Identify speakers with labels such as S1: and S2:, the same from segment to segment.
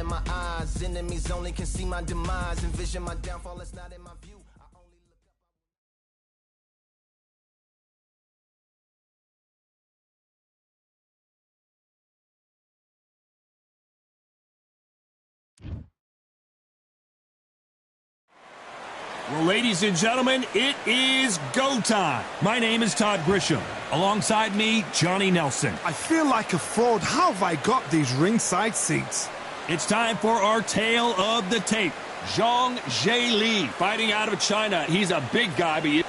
S1: in my eyes. Enemies only can see my demise. Envision my downfall, it's not in my view.
S2: Well, ladies and gentlemen, it is go time. My name is Todd Grisham. Alongside me, Johnny Nelson.
S3: I feel like a fraud. How have I got these ringside seats?
S2: It's time for our tale of the tape. Zhang Zheli, fighting out of China. He's a big guy, but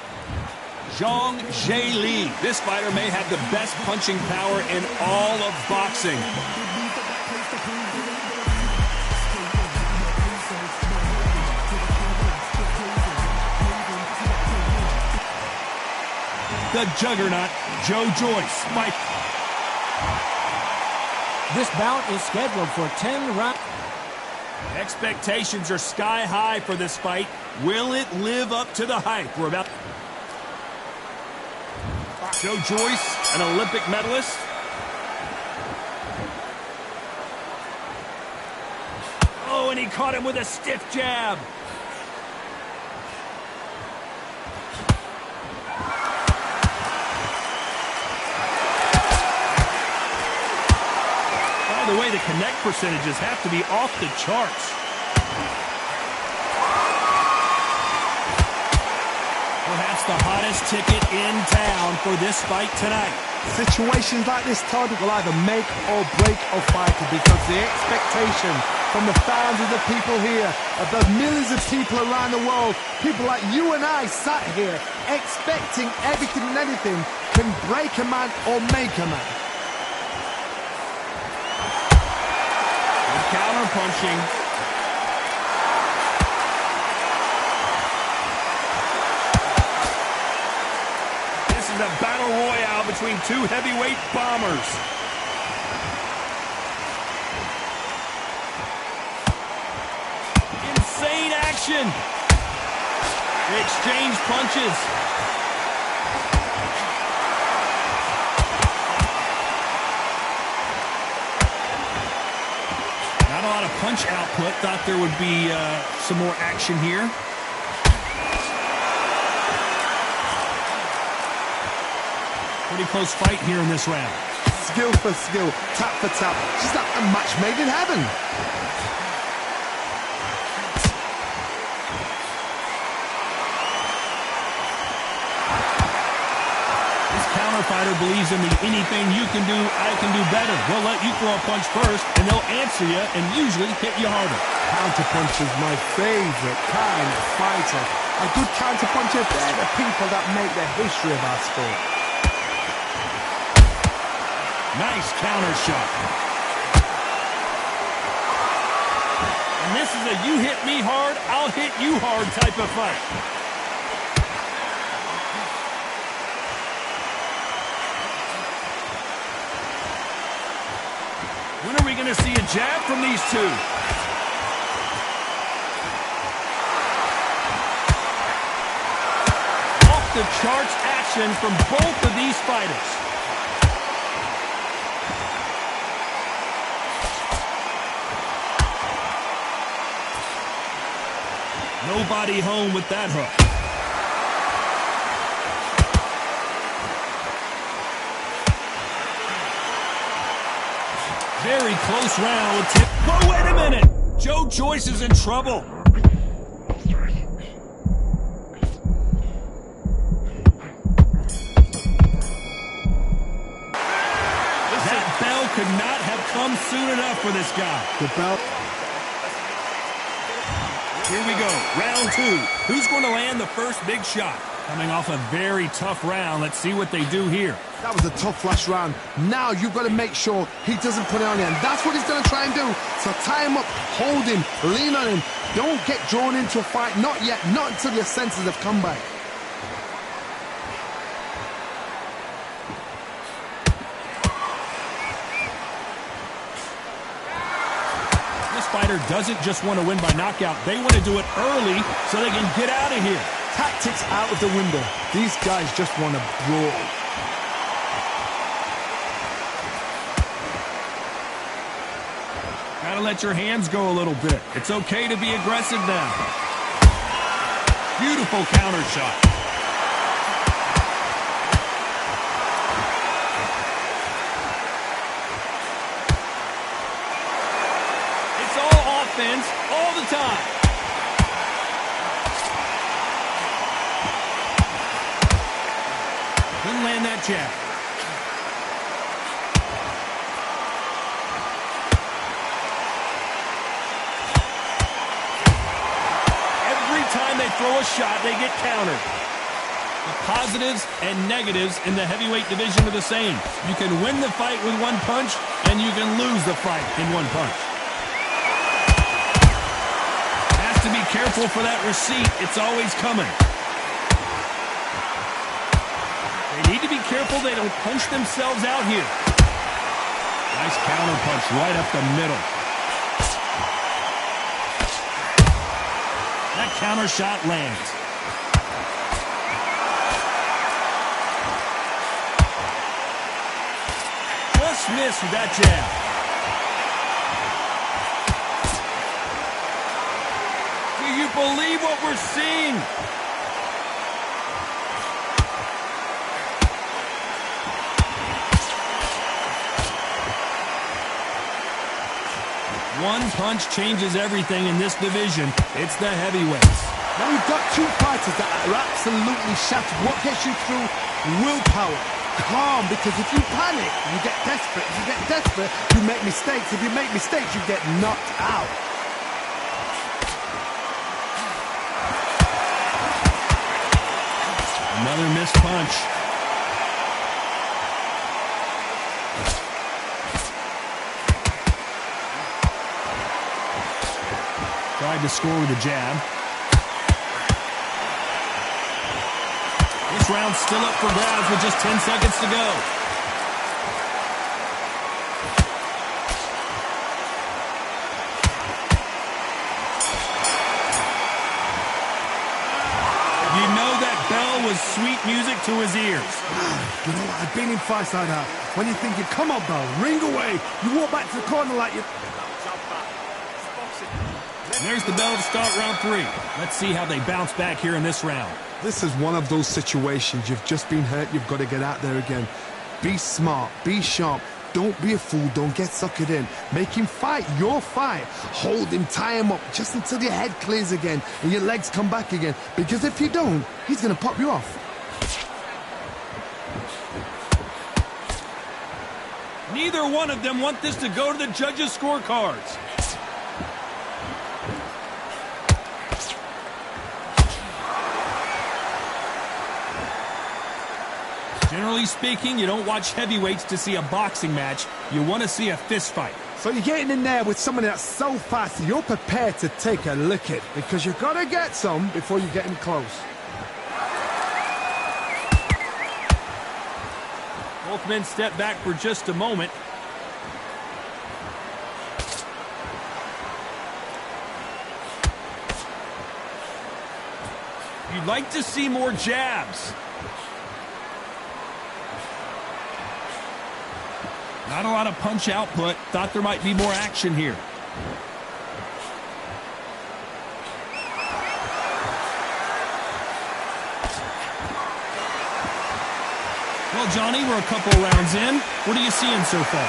S2: Zhang Zheli. This fighter may have the best punching power in all of boxing. The juggernaut, Joe Joyce.
S4: This bout is scheduled for 10 rounds.
S2: Expectations are sky high for this fight. Will it live up to the hype? We're about... Joe Joyce, an Olympic medalist. Oh, and he caught him with a stiff jab. The way the connect percentages have to be off the charts. Perhaps the hottest ticket in town for this fight tonight.
S3: Situations like this, Todd, will either make or break a fighter because the expectation from the fans of the people here, of the millions of people around the world, people like you and I sat here expecting everything and anything can break a man or make a man.
S2: Counter punching. This is a battle royale between two heavyweight bombers. Insane action. They exchange punches. A lot of punch output. Thought there would be some more action here. Pretty close fight here in this round.
S3: Skill for skill, tap for tap. Just like a match made in heaven.
S2: Fighter believes in the anything you can do, I can do better. They'll let you throw a punch first, and they'll answer you and usually hit you harder.
S3: Counterpunch is my favorite kind of fighter. A good counterpuncher, they're the people that make the history of our sport.
S2: Nice counter shot. And this is a you hit me hard, I'll hit you hard type of fight. When are we going to see a jab from these two? Off the charts action from both of these fighters. Nobody home with that hook. Very close round with tip. Oh, wait a minute! Joe Joyce is in trouble. That bell could not have come soon enough for this guy.
S3: The bell.
S2: Here we go, round two. Who's going to land the first big shot? Coming off a very tough round. Let's see what they do here.
S3: That was a tough last round. Now you've got to make sure he doesn't put it on you. And that's what he's going to try and do. So tie him up, hold him, lean on him. Don't get drawn into a fight. Not yet. Not until your senses have come back.
S2: This fighter doesn't just want to win by knockout. They want to do it early so they can get out of here.
S3: Tactics out of the window. These guys just want to brawl.
S2: Got a let your hands go a little bit. It's okay to be aggressive now. Beautiful counter shot. It's all offense all the time. Couldn't land that jab. Time they throw a shot, they get countered. The positives and negatives in the heavyweight division are the same. You can win the fight with one punch, and you can lose the fight in one punch. Has to be careful for that receipt. It's always coming. They need to be careful they don't punch themselves out here. Nice counter punch right up the middle. That counter shot lands. Just missed with that jab. Do you believe what we're seeing? One punch changes everything in this division. It's the heavyweights.
S3: Now you've got two fighters that are absolutely shattered. What gets you through? Willpower. Calm, because if you panic, you get desperate. If you get desperate, you make mistakes. If you make mistakes, you get knocked out.
S2: Another missed punch. Tried to score with a jab. This round's still up for grabs with just 10 seconds to go. You know that bell was sweet music to his ears.
S3: You know what? I've been in fights like that. When you're thinking, come on, bell, ring away. You walk back to the corner like you...
S2: There's the bell to start round 3. Let's see how they bounce back here in this round.
S3: This is one of those situations. You've just been hurt. You've got to get out there again. Be smart. Be sharp. Don't be a fool. Don't get suckered in. Make him fight your fight. Hold him. Tie him up just until your head clears again and your legs come back again. Because if you don't, he's going to pop you off.
S2: Neither one of them want this to go to the judges' scorecards. Generally speaking, you don't watch heavyweights to see a boxing match. You want to see a fist fight.
S3: So you're getting in there with someone that's so fast, you're prepared to take a licking because you've got to get some before you get him close.
S2: Both men step back for just a moment. You'd like to see more jabs. Not a lot of punch output. Thought there might be more action here. Well, Johnny, we're a couple rounds in. What are you seeing so far?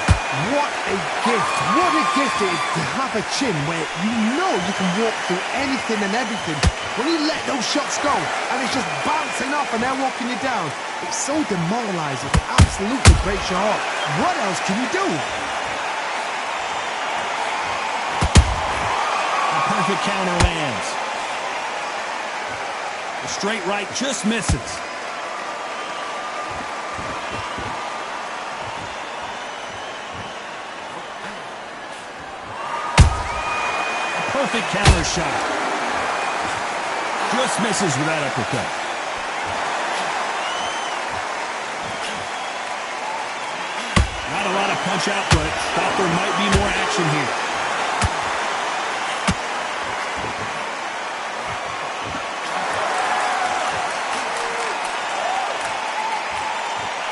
S3: What a gift. What a gift it is to have a chin where you know you can walk through anything and everything. When you let those shots go and it's just bouncing off and they're walking you down, it's so demoralizing. It absolutely breaks your heart. What else can you do?
S2: A perfect counter lands. The straight right just misses. Perfect counter shot. Just misses with that uppercut. Not a lot of punch output. Thought there might be more action here.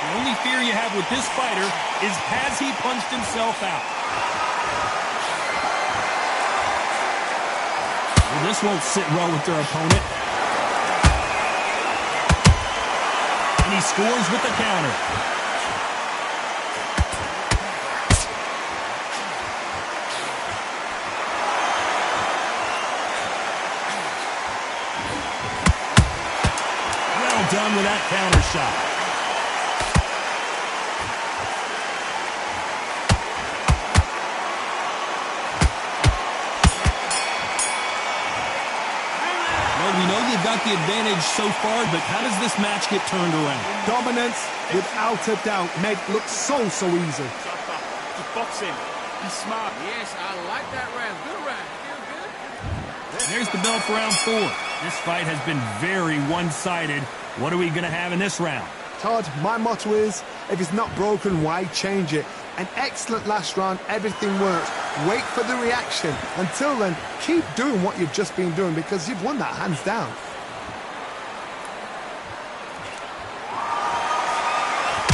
S2: The only fear you have with this fighter is, has he punched himself out? this won't sit well with their opponent. And he scores with the counter. Well done with that counter shot. We know they've got the advantage so far, but how does this match get turned around?
S3: Dominance, without a doubt, made it look so easy.
S5: Just boxing. He's smart.
S6: Yes, I like that round. Good round. Feel good.
S2: There's the bell for round 4. This fight has been very one-sided. What are we going to have in this round?
S3: Todd, my motto is, if it's not broken, why change it? An excellent last round, everything worked. Wait for the reaction. Until then, keep doing what you've just been doing because you've won that hands down.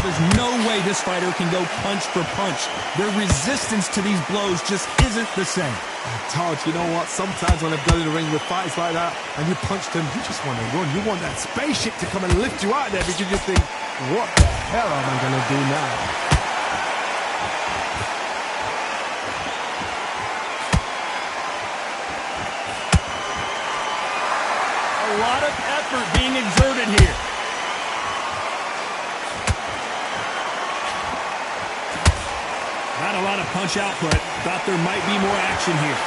S2: There's no way this fighter can go punch for punch. Their resistance to these blows just isn't the same.
S3: Todd, you know what? Sometimes when I've done in the ring with fights like that and you punch them, you just want to run. You want that spaceship to come and lift you out there because you think, what the hell am I going to do now?
S2: A lot of effort being exerted here. Not a lot of punch output. Thought there might be more action here.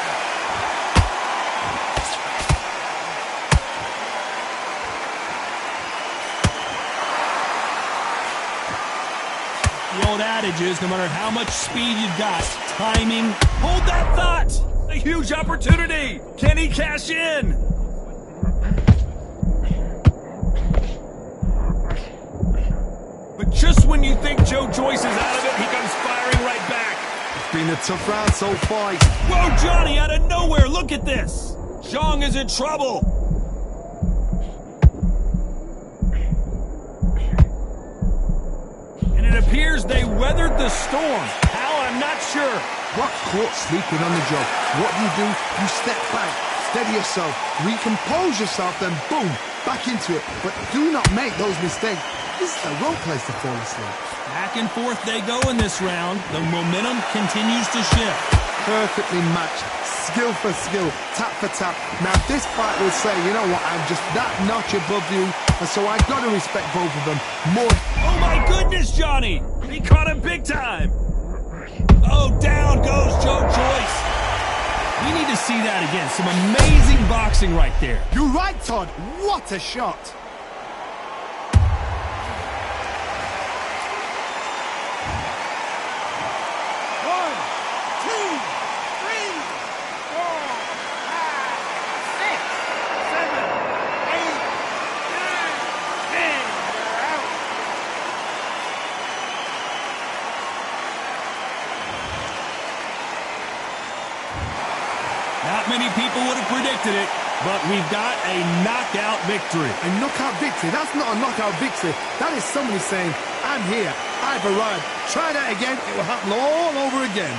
S2: The old adage is, no matter how much speed you've got, timing. Hold that thought! A huge opportunity! Can he cash in? But just when you think Joe Joyce is out of it, he comes firing right back.
S3: It's been a tough round so far.
S2: Whoa, Johnny, out of nowhere, look at this. Zhang is in trouble. And it appears they weathered the storm. How, I'm not sure.
S3: Got caught sleeping on the job. What do? You step back, steady yourself, recompose yourself, then boom, back into it. But do not make those mistakes. This is the wrong place to fall asleep.
S2: Back and forth they go in this round. The momentum continues to shift.
S3: Perfectly matched, skill for skill, tap for tap. Now this fight will say, you know what, I'm just that notch above you, and so I got to respect both of them more.
S2: Oh my goodness, Johnny! He caught him big time. Oh, down goes Joe Joyce. We need to see that again. Some amazing boxing right there.
S3: You're right, Todd. What a shot.
S2: Not many people would have predicted it, but we've got a knockout victory.
S3: A knockout victory? That's not a knockout victory. That is somebody saying, I'm here, I've arrived. Try that again, it will happen all over again.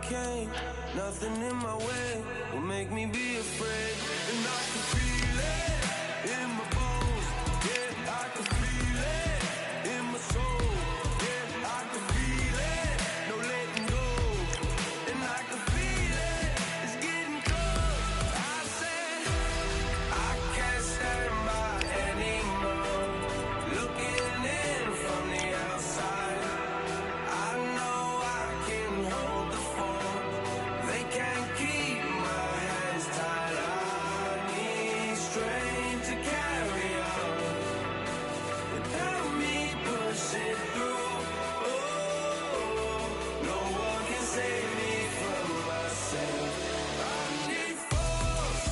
S1: can't, nothing in my way will make me be afraid. And I can feel it in my bones, yeah, I can feel it in my soul, yeah, I can feel it, no letting go. And I can feel it, it's getting close. I said, I can't stand by anymore, looking in from the outside. I know I can hold the phone, they can't keep my hands tied. I need strength to carry on without me pushing through. Oh, no one can save me from myself. I need force,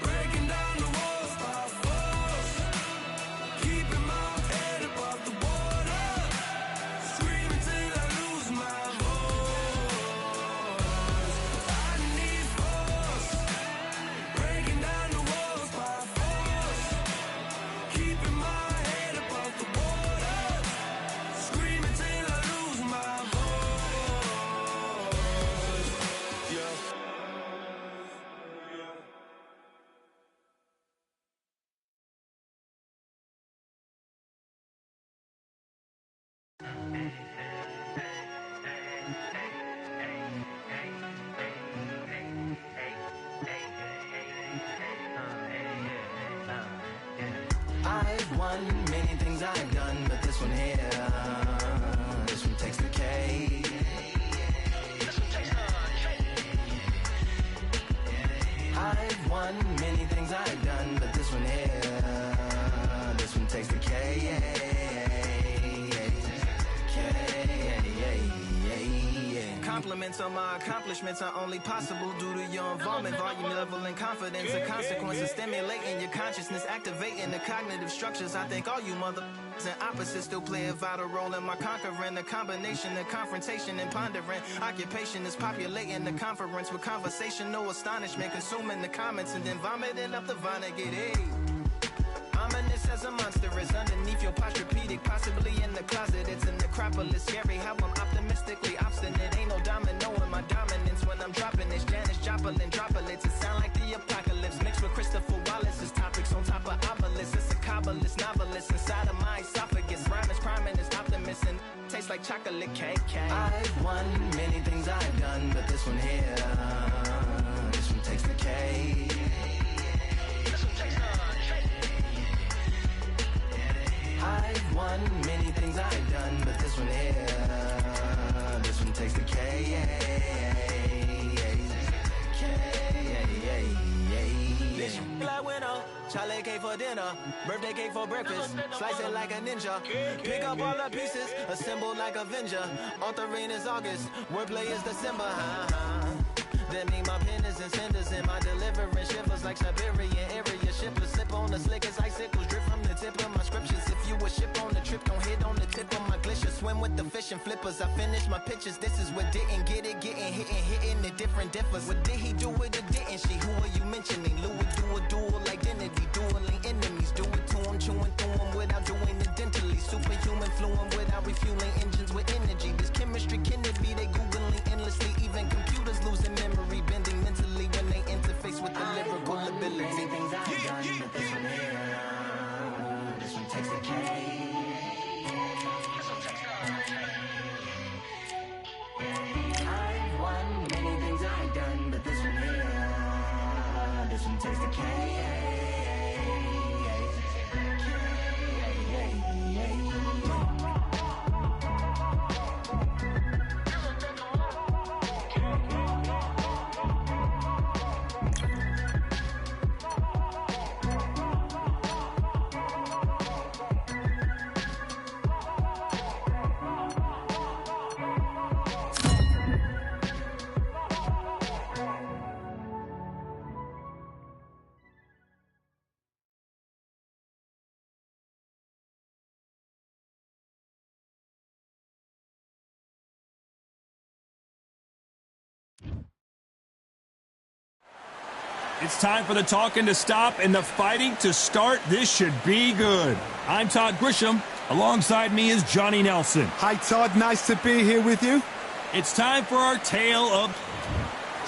S1: breaking down the walls by force, keeping my head above the water, screaming till I lose my voice. I need force, breaking down the walls by force, keeping my head above the water, screaming till I lose my voice. Yeah. I've won many things I've done, but this one here, this one takes the cake. I've won many things I've done, but this one here, this one takes the cake. Compliments on my accomplishments are only possible due to your involvement, volume, level, and confidence. The consequences stimulating your consciousness, activating the cognitive structures. I think all you mother and opposites still play a vital role in my conquering. The combination of confrontation and pondering. Occupation is populating the conference with conversation, no astonishment, consuming the comments and then vomiting up the vinegar. Hey. Ominous as a monster is underneath your posturepedic, possibly in the closet. It's an necropolis, scary how I'm optimistically obstinate. Ain't no domino in my dominance when I'm dropping this. Janis Joplin droplets, it sound like the apocalypse mixed with Christopher Wallace's topics on top of obelisks. It's a kabbalist novelist inside of my esophagus. Rhyme is priming is optimist and tastes like chocolate cake. I've won many things I've done, but this one here, this one takes the cake. I've won many things I've done, but this one here, this one takes the cake. Like winner, chocolate cake for dinner, birthday cake for breakfast, slice it like a ninja, pick up all the pieces, assemble like Avenger. Author rain is August, wordplay is December. That mean my pen is in cinders and my deliverance shivers like Siberian area shippers. Slip on the slickest icicles, drip from the tip of my scriptures. If you a ship on the trip, don't hit on the tip of my glacier. Swim with the fish and flippers. I finish my pictures. This is what didn't get it, getting hit and hitting the different differs. What did he do with it, didn't she? Who are you mentioning? Louis do a dual identity, dueling enemies. Do it to him, chewing through him without doing it dentally. Superhuman fluent without refueling engines with energy. This chemistry can it be? They googling endlessly. Even computers losing memory, bending mentally when they interface with the lyrical ability. Things I've done, but this one here, this one takes the cake. I've won many things I've done, but this one here, this one takes the cake.
S2: It's time for the talking to stop and the fighting to start. This should be good. I'm Todd Grisham. Alongside me is Johnny Nelson.
S3: Hi, Todd. Nice to be here with you.
S2: It's time for our tale of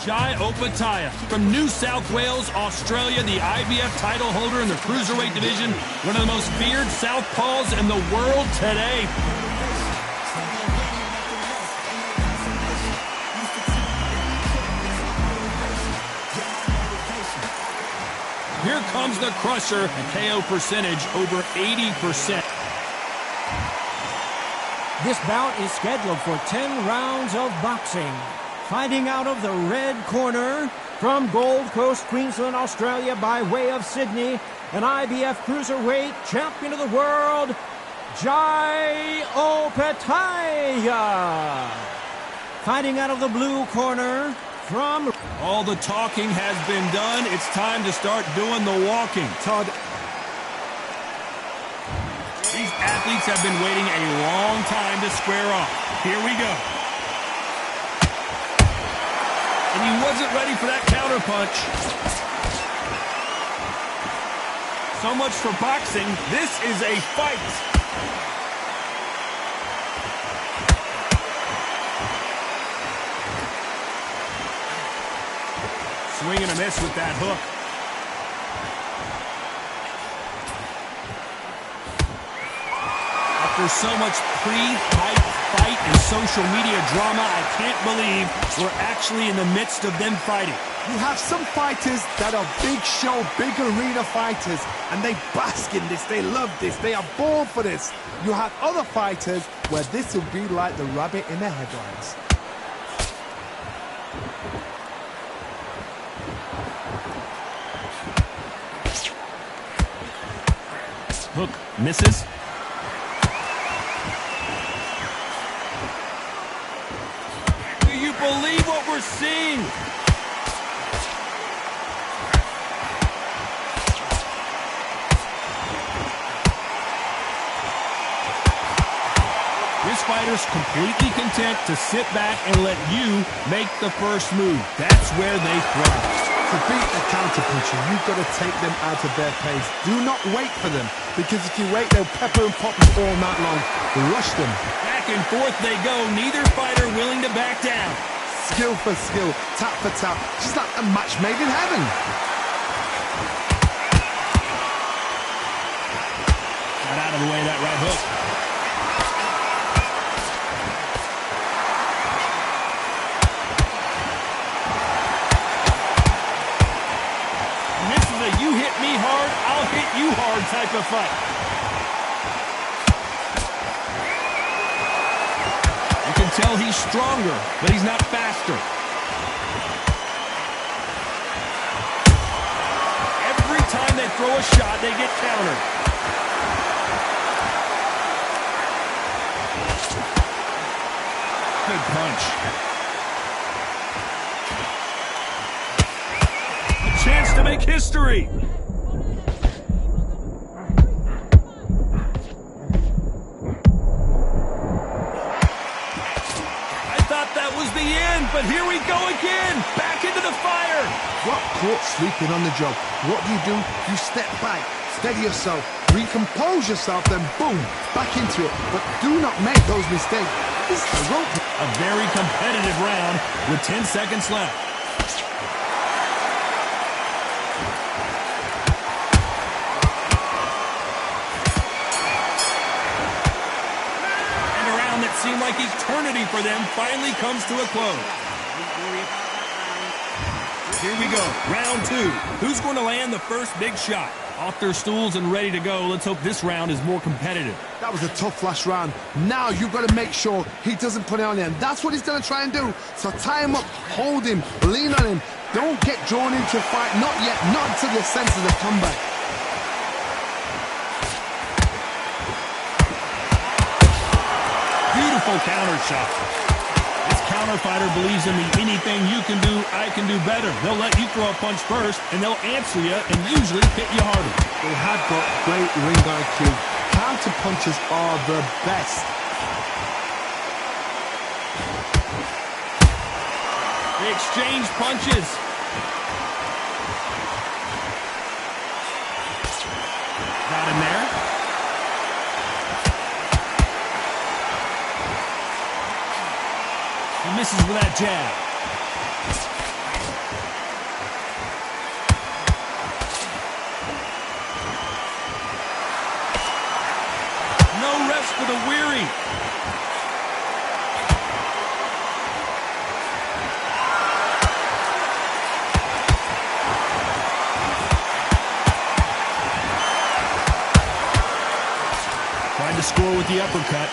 S2: Jai Opataya. From New South Wales, Australia, the IBF title holder in the cruiserweight division, one of the most feared southpaws in the world today. Here comes the crusher, a KO percentage over 80%.
S4: This bout is scheduled for 10 rounds of boxing. Fighting out of the red corner from Gold Coast, Queensland, Australia, by way of Sydney, an IBF cruiserweight champion of the world, Jai Opataya. Fighting out of the blue corner from...
S2: All the talking has been done. It's time to start doing the walking.
S3: Todd.
S2: These athletes have been waiting a long time to square off. Here we go. And he wasn't ready for that counter punch. So much for boxing. This is a fight. Swing and a miss with that hook. After so much pre-hype fight and social media drama, I can't believe we're actually in the midst of them fighting.
S3: You have some fighters that are big show, big arena fighters, and they bask in this, they love this, they are born for this. You have other fighters where this will be like the rabbit in the headlines.
S2: Hook misses. Do you believe what we're seeing? This fighter's completely content to sit back and let you make the first move. That's where they thrive.
S3: To beat a counter-puncher, you've got to take them out of their pace. Do not wait for them, because if you wait, they'll pepper and pop you all night long. Rush them.
S2: Back and forth they go, neither fighter willing to back down.
S3: Skill for skill, tap for tap, just like a match made in heaven.
S2: Got out of the way of that right hook. You hit me hard, I'll hit you hard type of fight. You can tell he's stronger, but he's not faster. Every time they throw a shot, they get countered. Good punch. Chance to make history. I thought that was the end, but here we go again. Back into the fire.
S3: Got caught sleeping on the job. What do? You step back, steady yourself, recompose yourself, then boom, back into it. But do not make those mistakes. This is the rope.
S2: A very competitive round with 10 seconds left. Seemed like eternity for them finally comes to a close. Here we go, round two. Who's going to land the first big shot? Off their stools and ready to go. Let's hope this round is more competitive.
S3: That was a tough last round. Now you've got to make sure he doesn't put it on you, and that's what he's going to try and do. So tie him up, hold him, lean on him. Don't get drawn into a fight. Not yet, not until your senses have come back.
S2: Beautiful counter shot. This counter fighter believes in me. Anything you can do, I can do better. They'll let you throw a punch first, and they'll answer you and usually hit you harder.
S3: They have got great ring IQ. Counter punches are the best.
S2: They exchange punches. Got him there. He misses with that jab. No rest for the weary. Tried to score with the uppercut.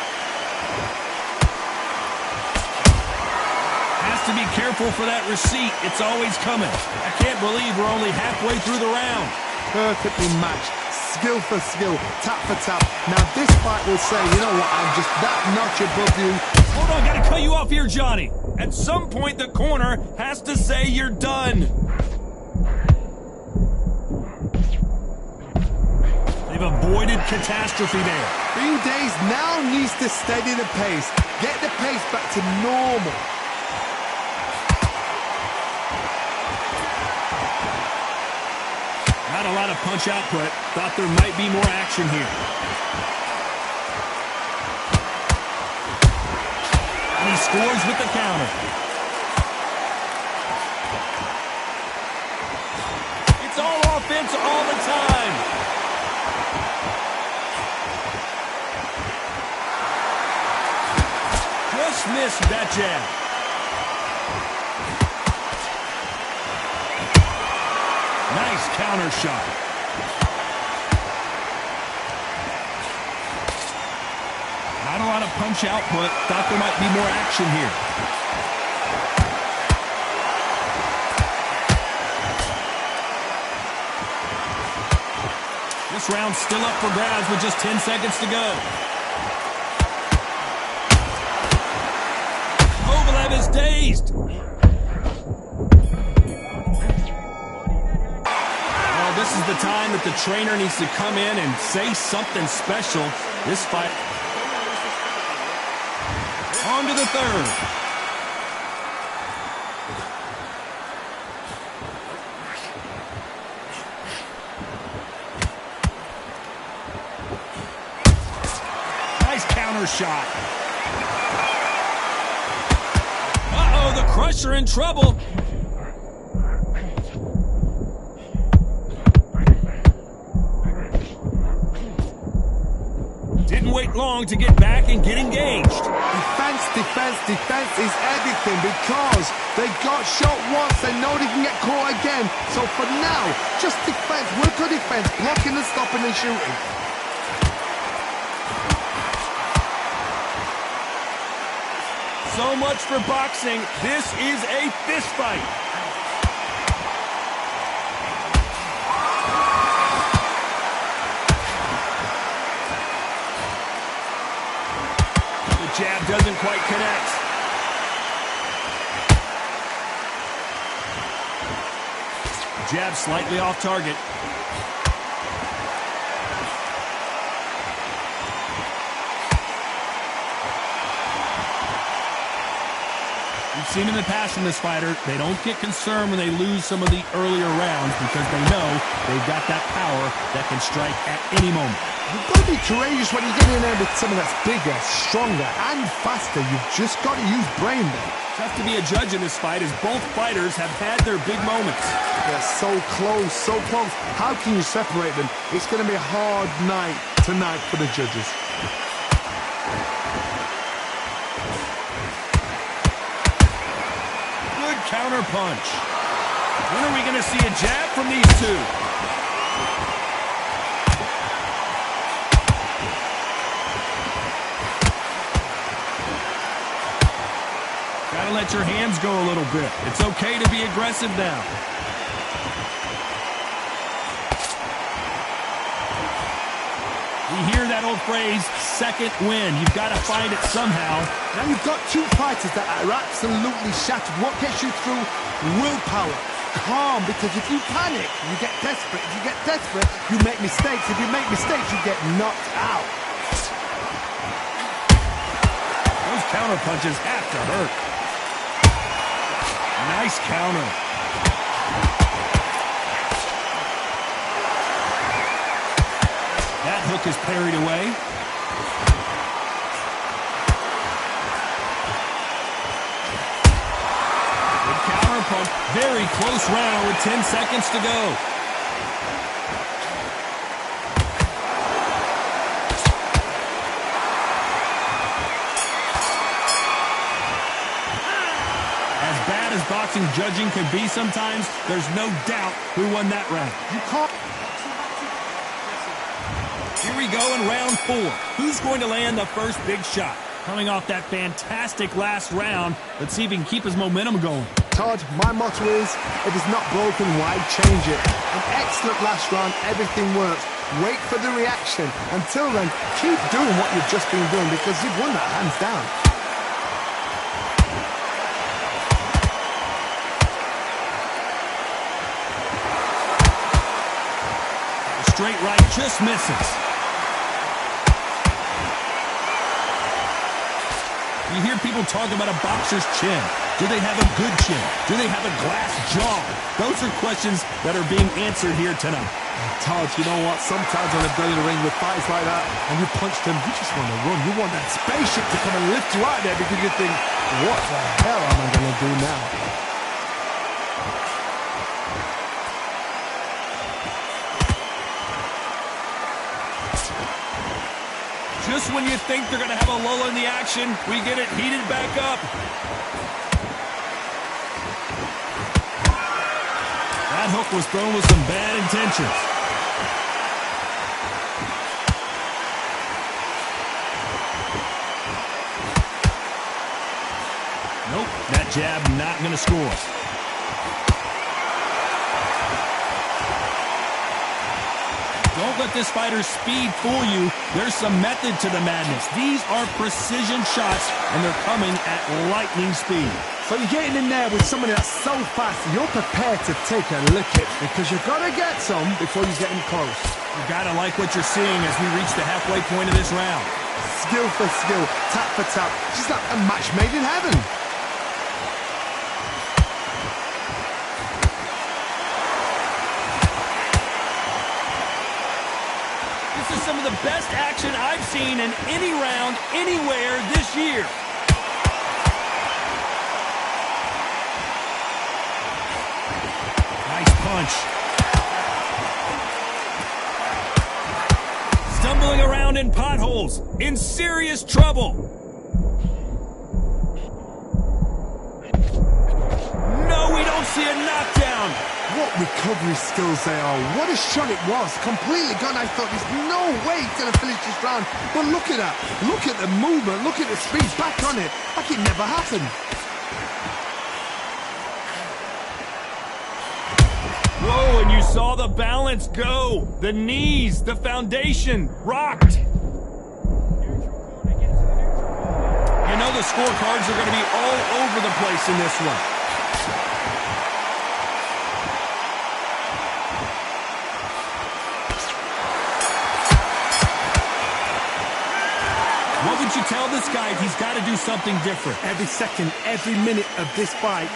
S2: Has to be careful for that receipt. It's always coming. I can't believe we're only halfway through the round.
S3: Perfectly matched. Skill for skill, tap for tap. Now this fight will say, you know what, I'm just that notch above you.
S2: Hold on, gotta cut you off here, Johnny. At some point, the corner has to say you're done. They've avoided catastrophe there.
S3: Few Days now needs to steady the pace. Get the pace back to normal.
S2: Not a lot of punch output. Thought there might be more action here. And he scores with the counter. It's all offense all the time. Just missed that jab. Nice counter shot. Not a lot of punch output. Thought there might be more action here. This round's still up for grabs with just 10 seconds to go. Kovalev is dazed. This is the time that the trainer needs to come in and say something special. This fight on to the third. Nice counter shot. Uh-oh, the crusher in trouble. Didn't wait long to get back and get engaged.
S3: Defense, defense, defense is everything because they got shot once. They know they can get caught again. So for now, just defense, work on defense, blocking and stopping and shooting.
S2: So much for boxing. This is a fist fight. Jab doesn't quite connect. Jab slightly off target. We've seen in the past from this fighter, they don't get concerned when they lose some of the earlier rounds because they know they've got that power that can strike at any moment.
S3: You've got to be courageous when you get in there with someone that's bigger, stronger, and faster. You've just got to use brain there.
S2: Tough to be a judge in this fight as both fighters have had their big moments.
S3: They're so close, so close. How can you separate them? It's going to be a hard night tonight for the judges.
S2: Good counter punch. When are we going to see a jab from these two? Gotta let your hands go a little bit. It's okay to be aggressive now. We hear that old phrase, second win. You've got to find it somehow.
S3: Now you've got two fighters that are absolutely shattered. What gets you through? Willpower. Calm, because if you panic, you get desperate. If you get desperate, you make mistakes. If you make mistakes, you get knocked out.
S2: Those counter punches have to hurt. Nice counter. That hook is parried away. pump. Very close round with 10 seconds to go. As bad as boxing judging can be sometimes, there's no doubt who won that round.
S3: You can't...
S2: Here we go in round 4. Who's going to land the first big shot? Coming off that fantastic last round, let's see if he can keep his momentum going.
S3: Todd, my motto is, if it's not broken, why change it? An excellent last round, everything works. Wait for the reaction. Until then, keep doing what you've just been doing because you've won that hands down.
S2: Straight right just misses. You hear people talk about a boxer's chin. Do they have a good chin? Do they have a glass jaw? Those are questions that are being answered here tonight.
S3: Todd, you know what? Sometimes when I've done in the ring with fights like that and you punch them, you just want to run. You want that spaceship to come and lift you out there because you think, what the hell am I going to do now?
S2: Just when you think they're going to have a lull in the action, we get it heated back up. That hook was thrown with some bad intentions. Nope, that jab not going to score. Don't let this fighter's speed fool you. There's some method to the madness. These are precision shots, and they're coming at lightning speed.
S3: So you're getting in there with somebody that's so fast, you're prepared to take a lick it because you've got to get some before you get in close.
S2: You got to like what you're seeing as we reach the halfway point of this round.
S3: Skill for skill, tap for tap, just like a match made in heaven.
S2: This is some of the best action I've seen in any round, anywhere this year. Nice punch. Stumbling around in potholes, in serious trouble. No, we don't see a knockdown.
S3: What recovery skills they are. What a shot it was. Completely gone. I thought there's no way he's going to finish this round. But look at that. Look at the movement. Look at the speed. Back on it. Like it never happened.
S2: Whoa, and you saw the balance go. The knees, the foundation, rocked. You know the scorecards are going to be all over the place in this one. What would you tell this guy if he's got to do something different?
S3: Every second, every minute of this fight.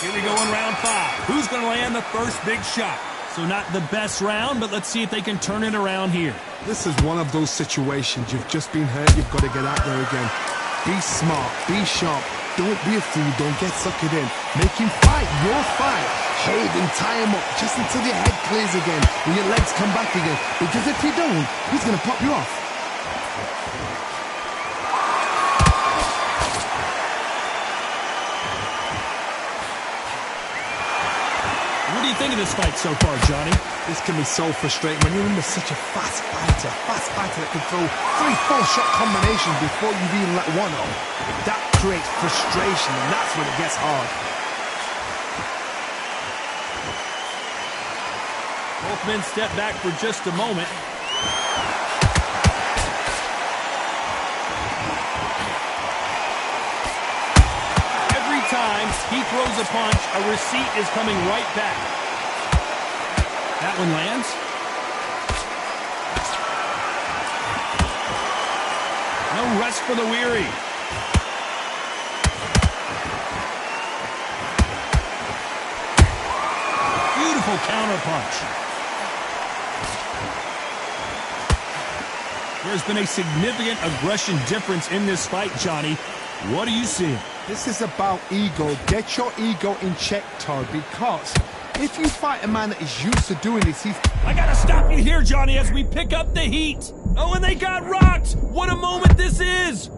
S2: Here we go in round 5. Who's going to land the first big shot? So not the best round, but let's see if they can turn it around here.
S3: This is one of those situations. You've just been hurt. You've got to get out there again. Be smart. Be sharp. Don't be a fool. Don't get suckered in. Make him fight your fight. Hold him, tie him up, just until your head clears again and your legs come back again. Because if you don't, he's going to pop you off.
S2: What do you think of this fight so far, Johnny?
S3: This can be so frustrating when you're under such a fast fighter that can throw 3-4 shot combinations before you've even let one off. That creates frustration, and that's when it gets hard.
S2: Both men step back for just a moment. Every time he throws a punch, a receipt is coming right back. That one lands. No rest for the weary. Beautiful counter punch. There's been a significant aggression difference in this fight, Johnny. What are you seeing?
S3: This is about ego. Get your ego in check, Todd, because if you fight a man that is used to doing this, he's...
S2: I gotta stop you here, Johnny, as we pick up the heat. Oh, and they got rocked. What a moment this is.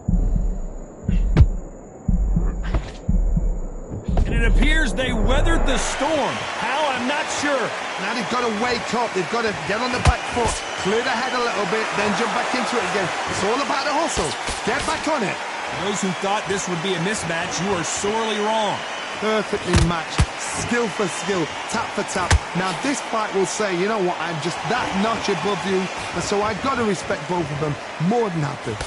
S2: And it appears they weathered the storm. How? I'm not sure.
S3: Now they've got to wake up. They've got to get on the back foot, clear the head a little bit, then jump back into it again. It's all about the hustle. Get back on it.
S2: For those who thought this would be a mismatch, you are sorely wrong.
S3: Perfectly matched. Skill for skill, tap for tap. Now this fight will say, you know what, I'm just that notch above you, and so I've got to respect both of them more than happy.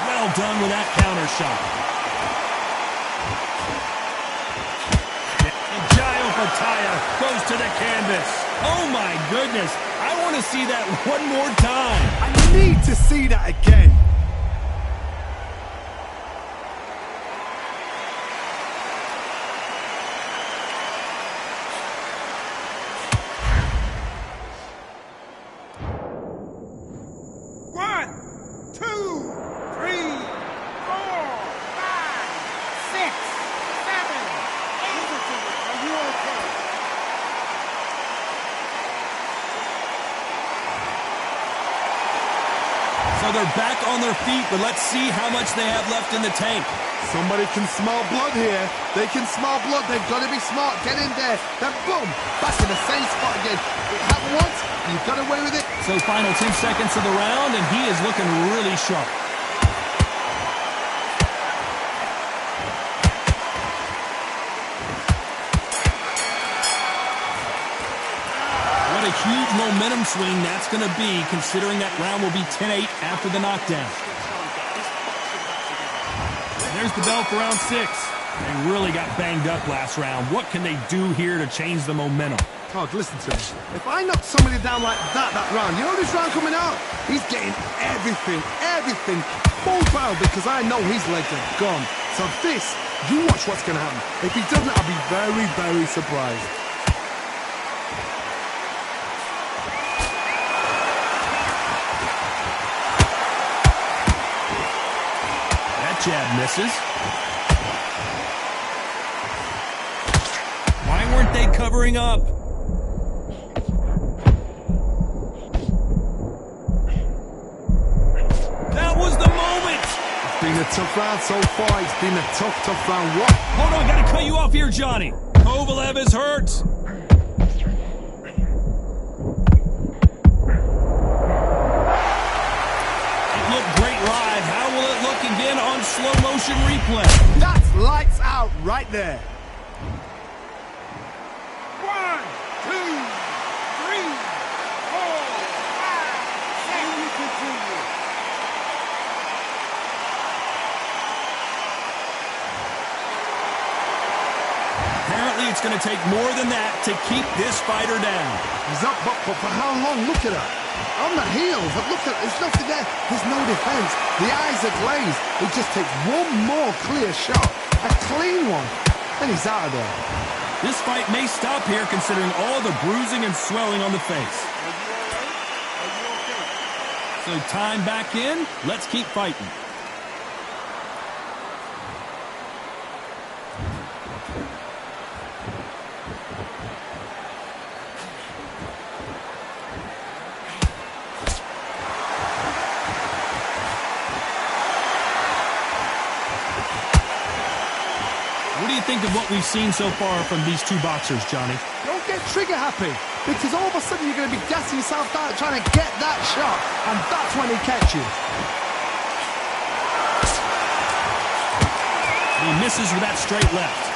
S2: Well done with that counter shot. And Jayo Fataya goes to the canvas. Oh my goodness, I want to see that one more time.
S3: I need to see that again.
S2: So they're back on their feet, but let's see how much they have left in the tank.
S3: Somebody can smell blood here. They can smell blood. They've got to be smart. Get in there. Then boom, back in the same spot again. It happened once. You've got away with it.
S2: So final 10 seconds of the round, and he is looking really sharp. What a huge momentum swing that's going to be, considering that round will be 10-8 after the knockdown. And there's the bell for round 6. They really got banged up last round. What can they do here to change the momentum?
S3: Todd, listen to me. If I knock somebody down like that round, you know this round coming out? He's getting everything, full power, because I know his legs are gone. So this, you watch what's going to happen. If he doesn't, I'll be very, very surprised.
S2: Jab misses. Why weren't they covering up? That was the moment!
S3: It's been a tough round so far. It's been a tough round. What?
S2: Hold on, I gotta cut you off here, Johnny. Kovalev is hurt. Slow motion replay.
S3: That's lights out right there.
S6: 1, 2, 3, 4, 5, 6. You continue.
S2: Apparently, it's going to take more than that to keep this fighter down.
S3: He's up, but for how long? Look at that. On the heels, look at, there's nothing there. There's no defense. The eyes are glazed. It just takes one more clear shot, a clean one, and he's out of there.
S2: This fight may stop here considering all the bruising and swelling on the face. So time back in. Let's keep fighting. What do you think of what we've seen so far from these two boxers, Johnny?
S3: Don't get trigger happy, because all of a sudden you're going to be gassing yourself out trying to get that shot, and that's when he catches.
S2: He misses with that straight left.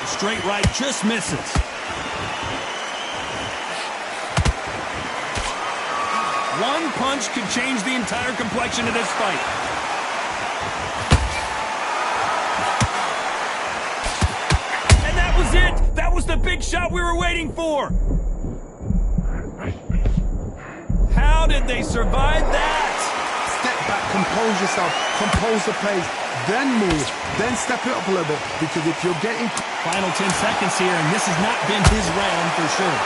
S2: The straight right just misses. One punch could change the entire complexion of this fight. And that was it! That was the big shot we were waiting for! How did they survive that?
S3: Step back, compose yourself, compose the pace, then move. then step it up a little bit, because if you're getting...
S2: Final 10 seconds here, and this has not been his round for sure.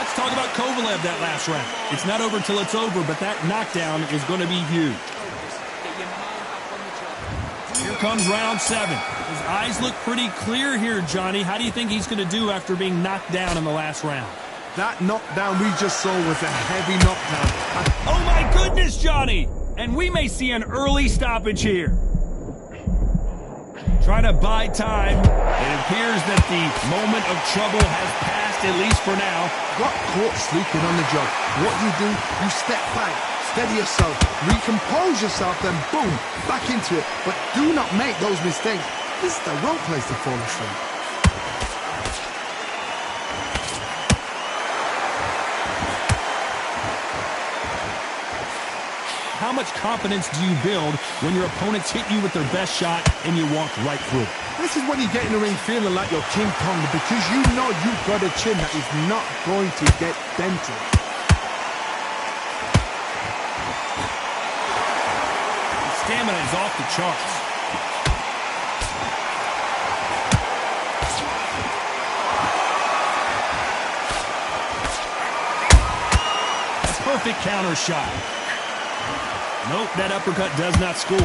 S2: Let's talk about Kovalev that last round. It's not over till it's over, but that knockdown is going to be huge. Here comes round 7. His eyes look pretty clear here, Johnny. How do you think he's going to do after being knocked down in the last round?
S3: That knockdown we just saw was a heavy knockdown.
S2: Oh my goodness, Johnny! And we may see an early stoppage here. Trying to buy time. It appears that the moment of trouble has passed, at least for now.
S3: Got caught sleeping on the job. What do? You step back, steady yourself, recompose yourself, then boom, back into it. But do not make those mistakes. This is the wrong place to fall asleep.
S2: How much confidence do you build when your opponents hit you with their best shot and you walk right through it?
S3: This is when you get in the ring feeling like you're King Kong, because you know you've got a chin that is not going to get dented.
S2: The stamina is off the charts. That's perfect counter shot. Nope, that uppercut does not score.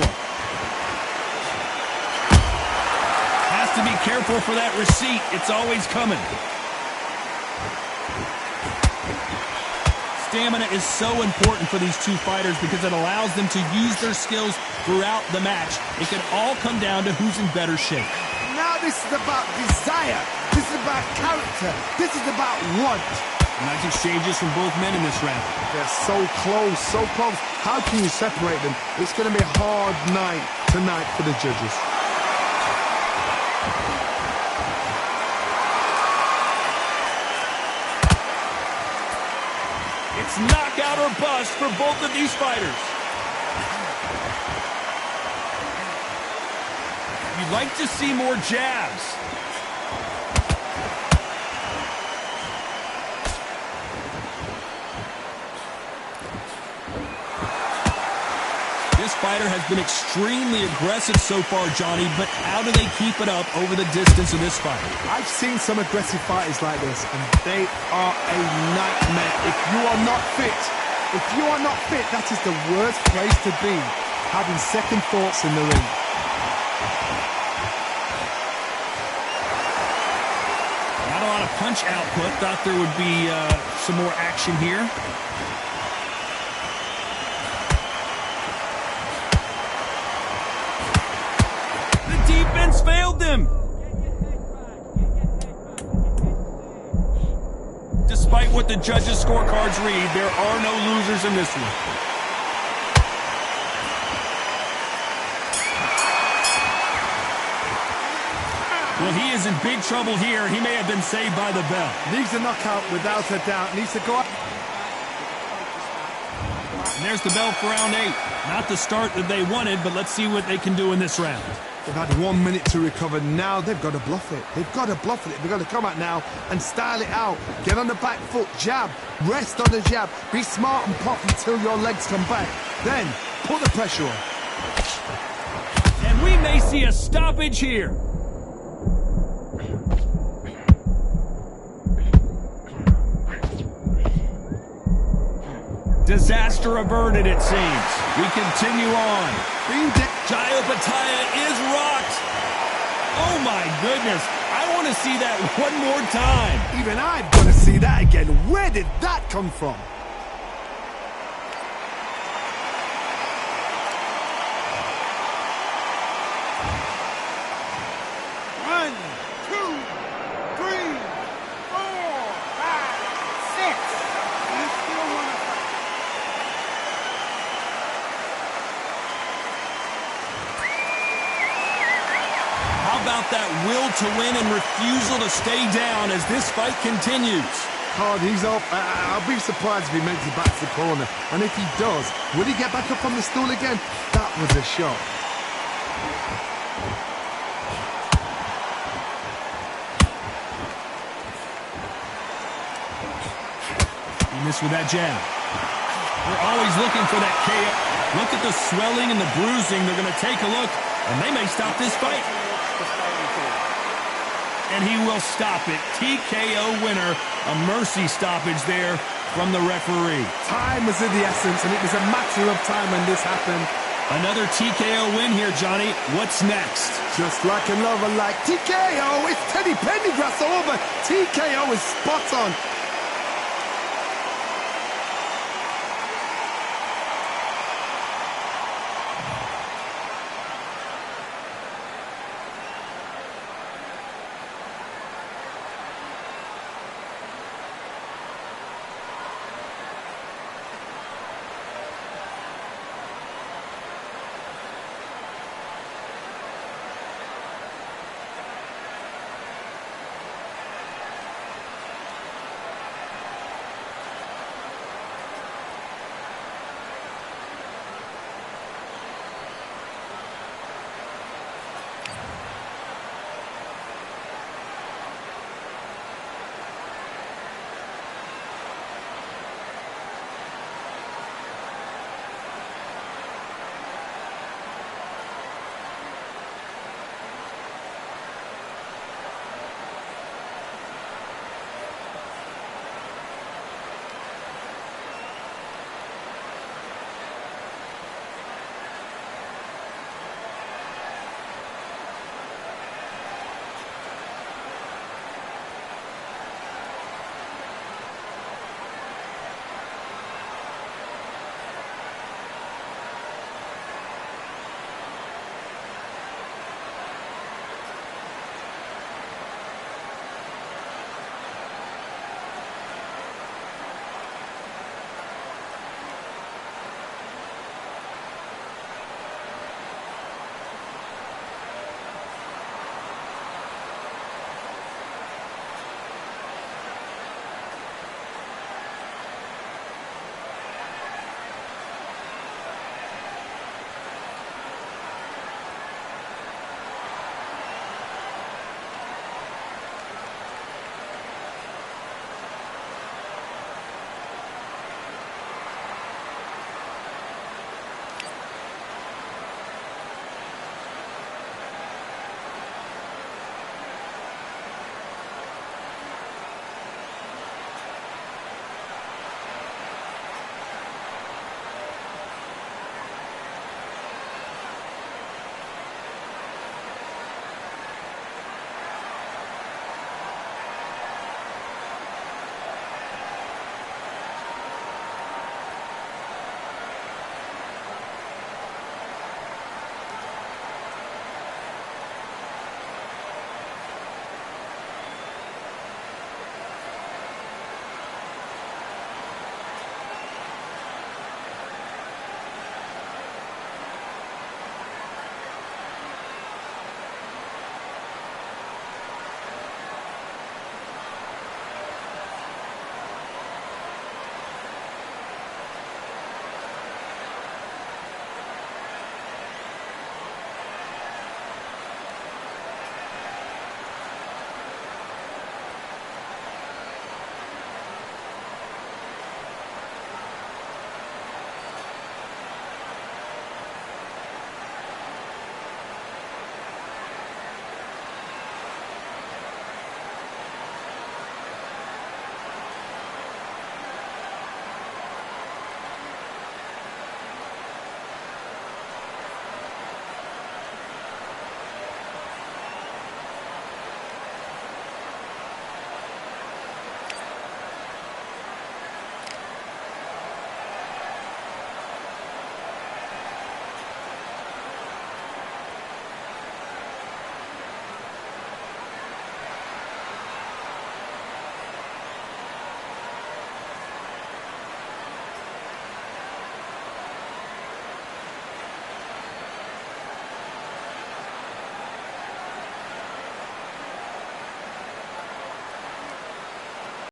S2: Has to be careful for that receipt. It's always coming. Stamina is so important for these two fighters because it allows them to use their skills throughout the match. It can all come down to who's in better shape.
S3: Now this is about desire. This is about character. This is about want.
S2: Nice exchanges from both men in this round.
S3: They're so close, so close. How can you separate them? It's going to be a hard night tonight for the judges.
S2: It's knockout or bust for both of these fighters. You'd like to see more jabs. This fighter has been extremely aggressive so far, Johnny, but how do they keep it up over the distance of this fight?
S3: I've seen some aggressive fighters like this, and they are a nightmare. If you are not fit, that is the worst place to be, having second thoughts in the ring.
S2: Not a lot of punch output. Thought there would be some more action here. Defense failed them. Despite what the judges' scorecards read, there are no losers in this one. Well, he is in big trouble here. He may have been saved by the bell.
S3: Needs a knockout without a doubt. Needs to go up.
S2: And there's the bell for round 8. Not the start that they wanted, but let's see what they can do in this round.
S3: They've had 1 minute to recover. Now they've got to bluff it. They've got to bluff it. They've got to come out now and style it out. Get on the back foot, jab, rest on the jab. Be smart and pop until your legs come back. Then put the pressure on.
S2: And we may see a stoppage here. Disaster averted, it seems. We continue on. Jaya Pataya is rocked. Oh, my goodness. I want to see that one more time.
S3: Even I've got to see that again. Where did that come from?
S6: One, two, three, 4, 5, 6. You still want to fight?
S2: How about that will to win and refusal to stay down as this fight continues?
S3: Hard, he's up. I'll be surprised if he makes it back to the corner. And if he does, will he get back up on the stool again? That was a shot.
S2: Missed with that jab. They're always looking for that KO. Look at the swelling and the bruising. They're going to take a look, and they may stop this fight. And he will stop it. TKO winner. A mercy stoppage there from the referee.
S3: Time was of the essence, and it was a matter of time when this happened.
S2: Another TKO win here, Johnny. What's next?
S3: Just like another like TKO. It's Teddy Pendergrass over. TKO is spot on.